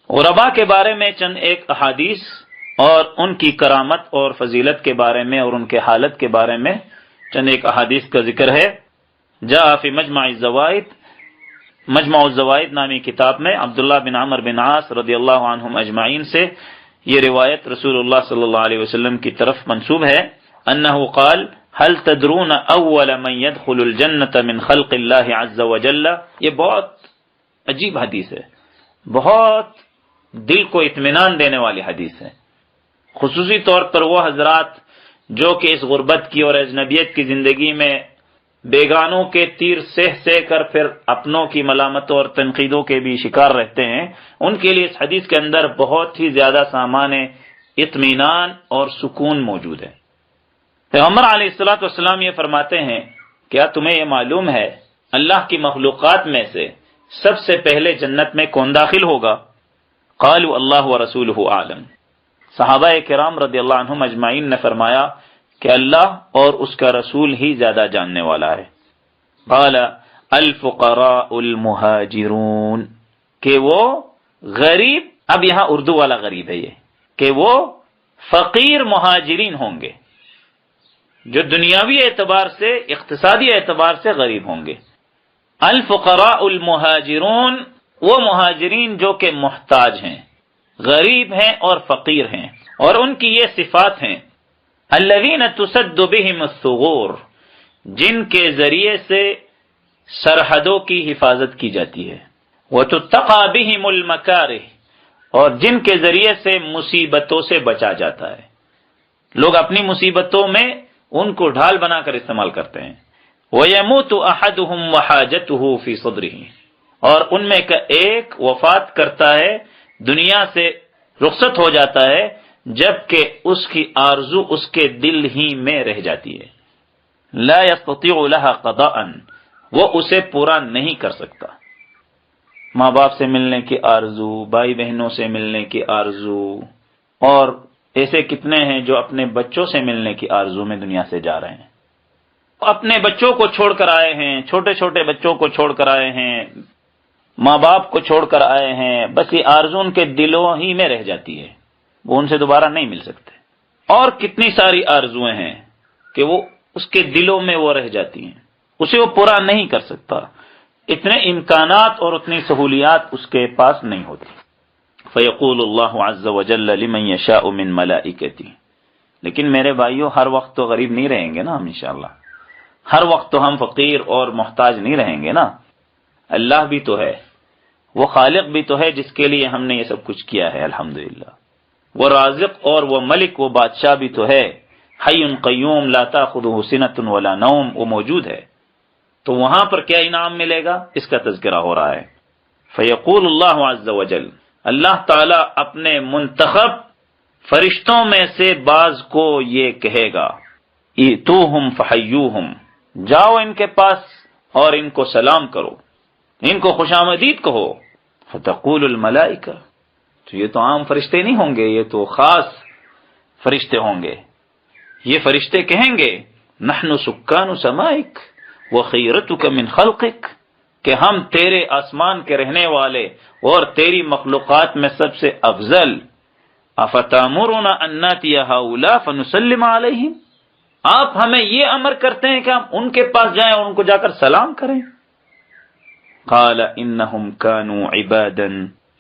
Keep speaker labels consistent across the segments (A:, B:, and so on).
A: غربا کے بارے میں چند ایک احادیث اور ان کی کرامت اور فضیلت کے بارے میں اور ان کے حالت کے بارے میں چند ایک احادیث کا ذکر ہے۔ جاء فی مجمع الزوائد، مجمع الزوائد نامی کتاب میں عبداللہ بن عمرو بن عاص رضی اللہ عنہم اجمعین سے یہ روایت رسول اللہ صلی اللہ علیہ وسلم کی طرف منسوب ہے، انہ قال هل تدرون اول من يدخل الجنة من خلق اللہ عز وجل۔ یہ بہت عجیب حدیث ہے، بہت دل کو اطمینان دینے والی حدیث ہے، خصوصی طور پر وہ حضرات جو کہ اس غربت کی اور اجنبیت کی زندگی میں بیگانوں کے تیر سہ کر پھر اپنوں کی ملامتوں اور تنقیدوں کے بھی شکار رہتے ہیں، ان کے لیے اس حدیث کے اندر بہت ہی زیادہ سامان اطمینان اور سکون موجود ہے۔ پیغمبر علیہ الصلوۃ والسلام یہ فرماتے ہیں، کیا تمہیں یہ معلوم ہے اللہ کی مخلوقات میں سے سب سے پہلے جنت میں کون داخل ہوگا؟ قالوا اللہ ورسولہ اعلم۔ صحابہ کرام رضی اللہ عنہم اجمعین نے فرمایا کہ اللہ اور اس کا رسول ہی زیادہ جاننے والا ہے۔ قال الفقراء المہاجرون، کہ وہ غریب، اب یہاں اردو والا غریب ہے یہ، کہ وہ فقیر مہاجرین ہوں گے، جو دنیاوی اعتبار سے اقتصادی اعتبار سے غریب ہوں گے۔ الفقراء المہاجرون، وہ مہاجرین جو کہ محتاج ہیں، غریب ہیں اور فقیر ہیں، اور ان کی یہ صفات ہیں، الذین تسد بہم الثغور، جن کے ذریعے سے سرحدوں کی حفاظت کی جاتی ہے، وتتقى بہم المکارہ، اور جن کے ذریعے سے مصیبتوں سے بچا جاتا ہے۔ لوگ اپنی مصیبتوں میں ان کو ڈھال بنا کر استعمال کرتے ہیں۔ وَيَمُوتُ أَحَدُهُمْ وَحَاجَتُهُ فِي صَدْرِهِ، اور ان میں کا ایک وفات کرتا ہے، دنیا سے رخصت ہو جاتا ہے، جبکہ اس کی آرزو اس کے دل ہی میں رہ جاتی ہے۔ لا يستطيع لها قضاء، وہ اسے پورا نہیں کر سکتا۔ ماں باپ سے ملنے کی آرزو، بھائی بہنوں سے ملنے کی آرزو، اور ایسے کتنے ہیں جو اپنے بچوں سے ملنے کی آرزو میں دنیا سے جا رہے ہیں، اپنے بچوں کو چھوڑ کر آئے ہیں، چھوٹے چھوٹے بچوں کو چھوڑ کر آئے ہیں، ماں باپ کو چھوڑ کر آئے ہیں، بس یہ آرزو ان کے دلوں ہی میں رہ جاتی ہے، وہ ان سے دوبارہ نہیں مل سکتے۔ اور کتنی ساری آرزویں ہیں کہ وہ اس کے دلوں میں وہ رہ جاتی ہیں، اسے وہ پورا نہیں کر سکتا، اتنے امکانات اور اتنی سہولیات اس کے پاس نہیں ہوتی۔ فیقول اللہ عز وجل لمن یشاء من ملائکتی، لیکن میرے بھائیو ہر وقت تو غریب نہیں رہیں گے نا ہم انشاءاللہ، ہر وقت تو ہم فقیر اور محتاج نہیں رہیں گے نا۔ اللہ بھی تو ہے، وہ خالق بھی تو ہے جس کے لیے ہم نے یہ سب کچھ کیا ہے، الحمدللہ۔ وہ رازق اور وہ ملک، وہ بادشاہ بھی تو ہے، حی قیوم لا تاخذہ سنۃ ولا نوم، وہ موجود ہے، تو وہاں پر کیا انعام ملے گا اس کا تذکرہ ہو رہا ہے۔ فیقول اللہ عز وجل، اللہ تعالی اپنے منتخب فرشتوں میں سے بعض کو یہ کہے گا، ایتوہم فحیوہم، جاؤ ان کے پاس اور ان کو سلام کرو، ان کو خوش آمدید کہو۔ فتقول الملائکہ، تو یہ تو عام فرشتے نہیں ہوں گے، یہ تو خاص فرشتے ہوں گے۔ یہ فرشتے کہیں گے، نحن سکان سمائک وخیرتک من خلقک، کہ ہم تیرے آسمان کے رہنے والے اور تیری مخلوقات میں سب سے افضل۔ افتامرنا ان ناتی ہؤلاء فنسلم علیہم، آپ ہمیں یہ امر کرتے ہیں کہ ہم ان کے پاس جائیں اور ان کو جا کر سلام کریں۔ قال انہم کانوا عبادا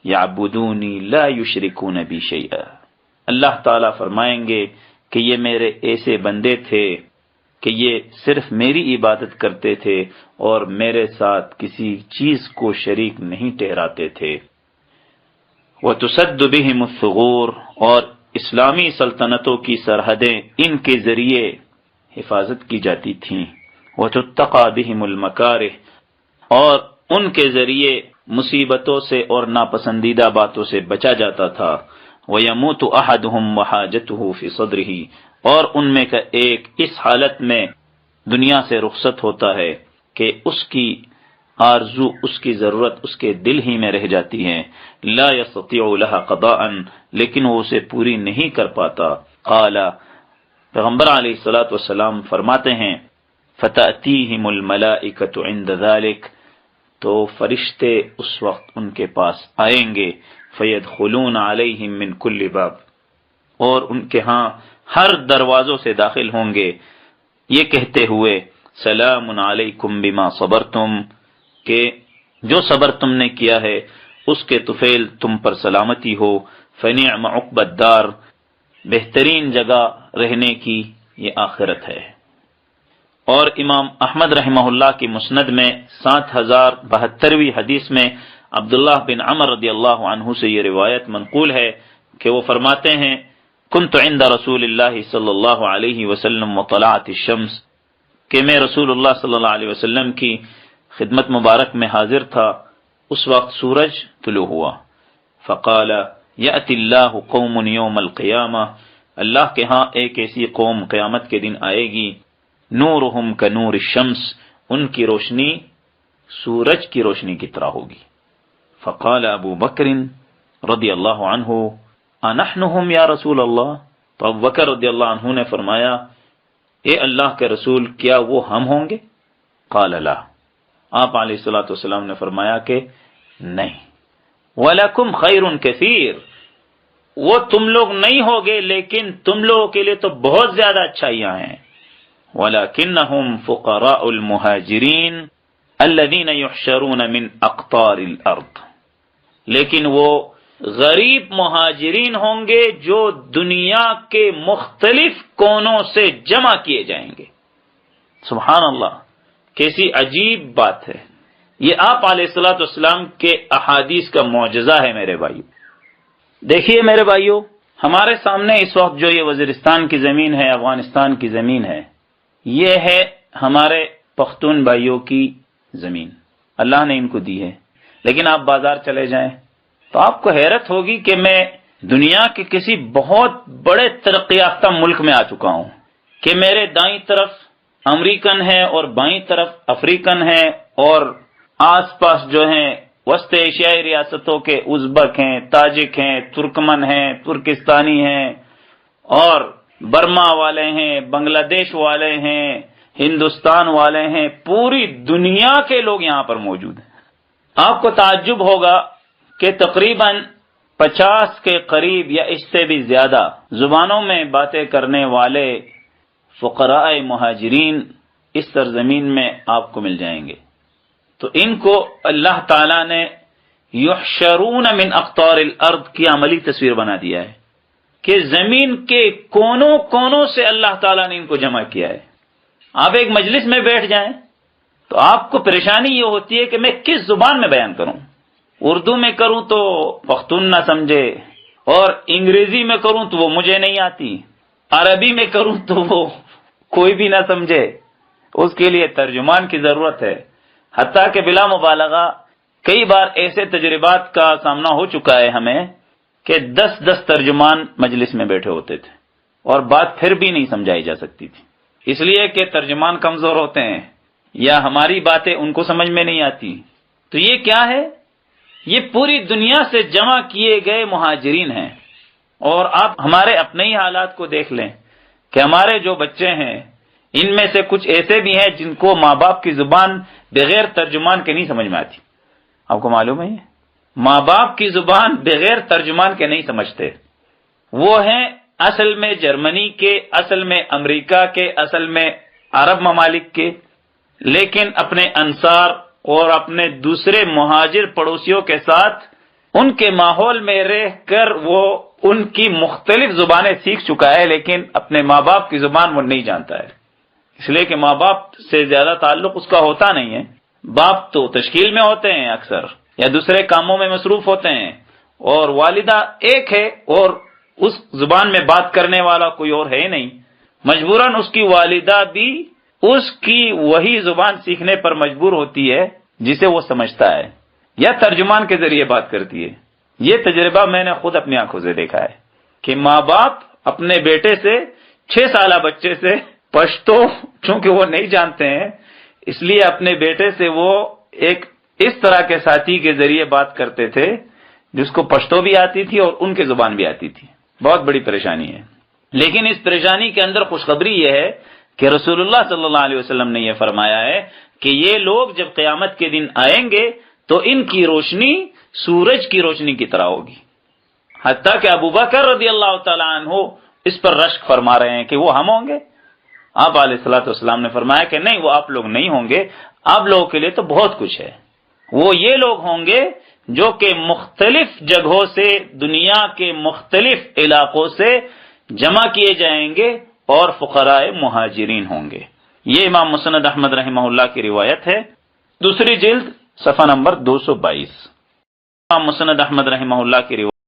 A: یعبدونی لا یشرکون بی شیئا، اللہ تعالیٰ فرمائیں گے کہ یہ میرے ایسے بندے تھے کہ یہ صرف میری عبادت کرتے تھے اور میرے ساتھ کسی چیز کو شریک نہیں ٹھہراتے تھے۔ وَتُسَدُّ بِهِمُ الثُّغُورُ، اور اسلامی سلطنتوں کی سرحدیں ان کے ذریعے حفاظت کی جاتی تھیں۔ وَتُتَّقَى بِهِمُ الْمَكَارِهُ، اور ان کے ذریعے مصیبتوں سے اور ناپسندیدہ باتوں سے بچا جاتا تھا۔ وَيَمُوتُ أَحَدُهُمْ وَحَاجَتُهُ فِي صَدْرِهِ، اور ان میں کا ایک اس حالت میں دنیا سے رخصت ہوتا ہے کہ اس کی آرزو، اس کی ضرورت اس کے دل ہی میں رہ جاتی ہے۔ لا يستطيع لها قضاء، لیکن وہ اسے پوری نہیں کر پاتا۔ قال، پیغمبر علیہ الصلوۃ والسلام فرماتے ہیں، فتأتیہم الملائکۃ عند ذلک، تو فرشتے اس وقت ان کے پاس آئیں گے۔ فیدخلون علیہم من کل باب، اور ان کے ہاں ہر دروازوں سے داخل ہوں گے یہ کہتے ہوئے سلام علیکم بما صبرتم، کہ جو صبر تم نے کیا ہے اس کے طفیل تم پر سلامتی ہو، فنعم عقبی الدار، بہترین جگہ رہنے کی یہ آخرت ہے۔ اور امام احمد رحمہ اللہ کی مسند میں 7072ویں حدیث میں عبداللہ بن عمر رضی اللہ عنہ سے یہ روایت منقول ہے کہ وہ فرماتے ہیں کنت عند رسول اللہ صلی اللہ علیہ وسلم وطلعت الشمس، کہ میں رسول اللہ صلی اللہ علیہ وسلم کی خدمت مبارک میں حاضر تھا، اس وقت سورج طلوع ہوا۔ فقال یأتی اللہ قوم یوم القیامہ، اللہ کے ہاں ایک ایسی قوم قیامت کے دن آئے گی، نورہم کنور الشمس، ان کی روشنی سورج کی روشنی کی طرح ہوگی۔ فقال ابو بکر رضی اللہ عنہ انحنہم یا رسول اللہ، تو ابو بکر رضی اللہ عنہ نے فرمایا اے اللہ کے رسول کیا وہ ہم ہوں گے؟ قال لا، آپ علیہ الصلوۃ والسلام نے فرمایا کہ نہیں۔ وَلَكُمْ خَيْرٌ كَثِيرٌ، وہ تم لوگ نہیں ہوگے لیکن تم لوگوں کے لیے تو بہت زیادہ اچھائیاں ہیں۔ وَلَكِنَّهُمْ فُقَرَاءُ الْمُهَاجِرِينَ الَّذِينَ يُحْشَرُونَ مِنْ أَقْطَارِ الْأَرْضِ، لیکن وہ غریب مہاجرین ہوں گے جو دنیا کے مختلف کونوں سے جمع کیے جائیں گے۔ سبحان اللہ، کیسی عجیب بات ہے، یہ آپ علیہ الصلوۃ والسلام کے احادیث کا معجزہ ہے میرے بھائیو۔ دیکھیے میرے بھائیو، ہمارے سامنے اس وقت جو یہ وزیرستان کی زمین ہے، افغانستان کی زمین ہے، یہ ہے ہمارے پختون بھائیوں کی زمین، اللہ نے ان کو دی ہے۔ لیکن آپ بازار چلے جائیں تو آپ کو حیرت ہوگی کہ میں دنیا کے کسی بہت بڑے ترقی یافتہ ملک میں آ چکا ہوں کہ میرے دائیں طرف امریکن ہے اور بائیں طرف افریقن ہے، اور آس پاس جو ہیں وسط ایشیائی ریاستوں کے ازبک ہیں، تاجک ہیں، ترکمن ہیں، ترکستانی ہیں، اور برما والے ہیں، بنگلہ دیش والے ہیں، ہندوستان والے ہیں، پوری دنیا کے لوگ یہاں پر موجود ہیں۔ آپ کو تعجب ہوگا کہ تقریباً 50 کے قریب یا اس سے بھی زیادہ زبانوں میں باتیں کرنے والے فقراء مہاجرین اس سرزمین میں آپ کو مل جائیں گے۔ تو ان کو اللہ تعالیٰ نے یحشرون من اقطار الارض کی عملی تصویر بنا دیا ہے کہ زمین کے کونوں کونوں سے اللہ تعالیٰ نے ان کو جمع کیا ہے۔ آپ ایک مجلس میں بیٹھ جائیں تو آپ کو پریشانی یہ ہوتی ہے کہ میں کس زبان میں بیان کروں، اردو میں کروں تو پختون نہ سمجھے، اور انگریزی میں کروں تو وہ مجھے نہیں آتی، عربی میں کروں تو وہ کوئی بھی نہ سمجھے، اس کے لیے ترجمان کی ضرورت ہے۔ حتیٰ کہ بلا مبالغہ کئی بار ایسے تجربات کا سامنا ہو چکا ہے ہمیں کہ 10 ترجمان مجلس میں بیٹھے ہوتے تھے اور بات پھر بھی نہیں سمجھائی جا سکتی تھی، اس لیے کہ ترجمان کمزور ہوتے ہیں یا ہماری باتیں ان کو سمجھ میں نہیں آتی۔ تو یہ کیا ہے؟ یہ پوری دنیا سے جمع کیے گئے مہاجرین ہیں۔ اور آپ ہمارے اپنے ہی حالات کو دیکھ لیں کہ ہمارے جو بچے ہیں ان میں سے کچھ ایسے بھی ہیں جن کو ماں باپ کی زبان بغیر ترجمان کے نہیں سمجھ میں آتی۔ آپ کو معلوم ہے یہ؟ ماں باپ کی زبان بغیر ترجمان کے نہیں سمجھتے۔ وہ ہیں اصل میں جرمنی کے، اصل میں امریکہ کے، اصل میں عرب ممالک کے، لیکن اپنے انصار اور اپنے دوسرے مہاجر پڑوسیوں کے ساتھ ان کے ماحول میں رہ کر وہ ان کی مختلف زبانیں سیکھ چکا ہے، لیکن اپنے ماں باپ کی زبان وہ نہیں جانتا ہے، اس لیے کہ ماں باپ سے زیادہ تعلق اس کا ہوتا نہیں ہے۔ باپ تو تشکیل میں ہوتے ہیں اکثر یا دوسرے کاموں میں مصروف ہوتے ہیں، اور والدہ ایک ہے اور اس زبان میں بات کرنے والا کوئی اور ہے نہیں، مجبوراً اس کی والدہ بھی اس کی وہی زبان سیکھنے پر مجبور ہوتی ہے جسے وہ سمجھتا ہے، یا ترجمان کے ذریعے بات کرتی ہے۔ یہ تجربہ میں نے خود اپنی آنکھوں سے دیکھا ہے کہ ماں باپ اپنے بیٹے سے 6 سالہ بچے سے پشتو چونکہ وہ نہیں جانتے ہیں اس لیے اپنے بیٹے سے وہ ایک اس طرح کے ساتھی کے ذریعے بات کرتے تھے جس کو پشتو بھی آتی تھی اور ان کی زبان بھی آتی تھی۔ بہت بڑی پریشانی ہے، لیکن اس پریشانی کے اندر خوشخبری یہ ہے کہ رسول اللہ صلی اللہ علیہ وسلم نے یہ فرمایا ہے کہ یہ لوگ جب قیامت کے دن آئیں گے تو ان کی روشنی سورج کی روشنی کی طرح ہوگی۔ حتیٰ کہ ابو بکر رضی اللہ تعالیٰ عنہ اس پر رشک فرما رہے ہیں کہ وہ ہم ہوں گے. آپ علیہ الصلوۃ والسلام نے فرمایا کہ نہیں، وہ آپ لوگ نہیں ہوں گے، آپ لوگوں کے لیے تو بہت کچھ ہے. وہ یہ لوگ ہوں گے جو کہ مختلف جگہوں سے، دنیا کے مختلف علاقوں سے جمع کیے جائیں گے اور فقراء مہاجرین ہوں گے. یہ امام مسند احمد رحمہ اللہ کی روایت ہے، دوسری جلد صفحہ نمبر 222. امام مسند احمد رحمہ اللہ کی روایت